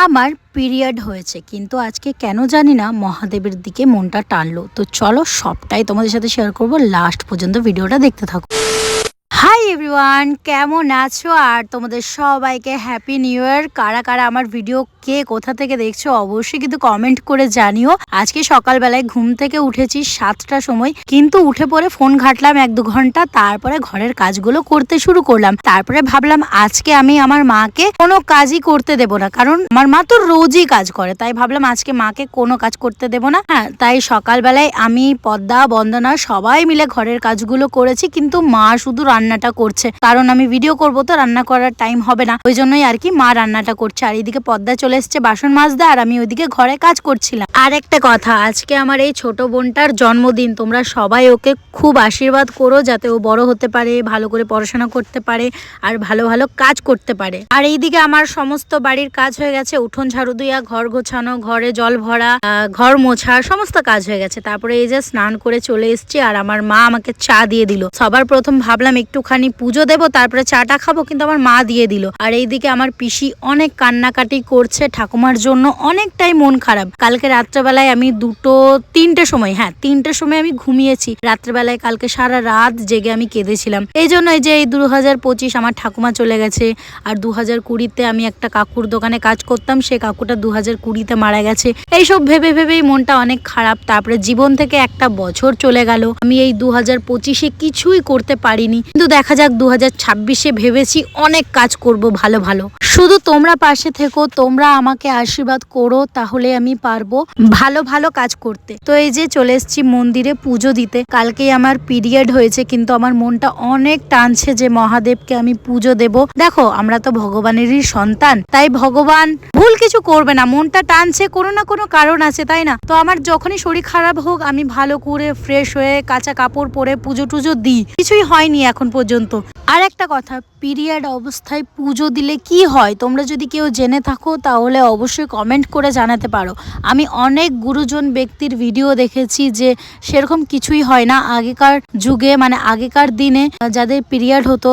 আমার পিরিয়ড হয়েছে কিন্তু আজকে কেন জানি না মহাদেবের দিকে মনটা টানলো। তো চলো সবটাই তোমাদের সাথে শেয়ার করব, লাস্ট পর্যন্ত ভিডিওটা দেখতে থাকো। হাই এভরিওয়ান, কেমন আছো? আর তোমাদের সবাইকে হ্যাপি নিউ ইয়ার। কারা কারা আমার ভিডিও কে কোথা থেকে দেখছো অবশ্যই কিন্তু কমেন্ট করে জানিও। আজকে সকালবেলায় ঘুম থেকে উঠেছি 7টার সময়, কিন্তু উঠে পরে ফোন ঘাটলাম 1-2 ঘন্টা, তারপরে ঘরের কাজগুলো করতে শুরু করলাম। তারপরে ভাবলাম আজকে আমি আমার মাকে কোনো কাজই করতে দেব না, কারণ আমার মা তো রোজই কাজ করে, তাই ভাবলাম আজকে মাকে কোনো কাজ করতে দেব না। হ্যাঁ, তাই সকালবেলায় আমি, পদ্মা, বন্দনা সবাই মিলে ঘরের কাজগুলো করেছি, কিন্তু মা শুধু রান্নাটা করছে, কারণ আমি ভিডিও করব তো রান্না করার টাইম হবে না, ওই জন্যই আর কি মা রান্নাটা করছে। আর এইদিকে পদ্মা চলে এসছে বাসন মাজতে, আর আমি ওইদিকে ঘরে কাজ করছিলাম। আর একটা কথা, আজকে আমার এই ছোট বোনটার জন্মদিন। তোমরা সবাই ওকে খুব আশীর্বাদ করো যাতে ও বড় হতে পারে, ভালো করে পড়াশোনা করতে পারে আর ভালো ভালো কাজ করতে পারে। আর এইদিকে আমার সমস্ত বাড়ির কাজ হয়ে গেছে, উঠোন ঝাড়ু দিয়া, ঘর গোছানো, ঘরে জল ভরা, ঘর মোছা, সমস্ত কাজ হয়ে গেছে। তারপরে এই যে স্নান করে চলে এসছি, আর আমার মা আমাকে চা দিয়ে দিল। সবার প্রথম ভাবলাম একটুখানি পুজো দেবো, তারপরে চাটা খাবো, কিন্তু আমার মা দিয়ে দিল। আর এইদিকে আমার পিসি অনেক কান্নাকাটি করছে ঠাকুমার জন্য, অনেকটাই মন খারাপ। কালকে রাত্রেবেলায় আমি 3টের সময়, হ্যাঁ 3টের সময় আমি ঘুমিয়েছি। রাত্রেবেলায় কালকে সারা রাত জেগে আমি কেঁদেছিলাম। এই জন্যই যে এই 2025 আমার ঠাকুমা চলে গেছে। আর 2020-তে আমি একটা কাকুর দোকানে কাজ করতাম, সে কাকুটা 2020-তে মারা গেছে। এইসব ভেবে ভেবেই মনটা অনেক খারাপ। তারপরে জীবন থেকে একটা বছর চলে গেল, আমি এই 2025-এ কিছুই করতে পারিনি, কিন্তু দেখা যাক 2026-এ ভেবেছি অনেক কাজ করব ভালো ভালো। শুধু তোমরা পাশে থেকো, তোমরা আমাকে আশীর্বাদ করো, তাহলে আমি পারবো ভালো ভালো কাজ করতে। তো এই যে চলে এসেছি মন্দিরে পুজো দিতে। কালকেই আমার পিরিয়ড হয়েছে, কিন্তু আমার মনটা অনেক টানছে যে মহাদেবকে আমি পুজো দেব। দেখো আমরা তো ভগবানেরই সন্তান, তাই ভগবান ভুল কিছু করবে না, মনটা টানছে কোনো না কোনো কারণ আছে, তাই না? তো আমার যখনই শরীর খারাপ হোক, আমি ভালো করে ফ্রেশ হয়ে কাঁচা কাপড় পরে পুজো টুজো দিই। কিছুই হয়নি এখন পর্যন্ত। আর একটা কথা, পিরিয়ড অবস্থায় পুজো দিলে কি হয়, তোমরা যদি কেউ জেনে থাকো তাহলে অবশ্যই কমেন্ট করে জানাতে পারো। আমি অনেক গুরুজন ব্যক্তির ভিডিও দেখেছি যে সেরকম কিছুই হয় না। আগেকার যুগে, মানে আগেকার দিনে যাদের পিরিয়ড হতো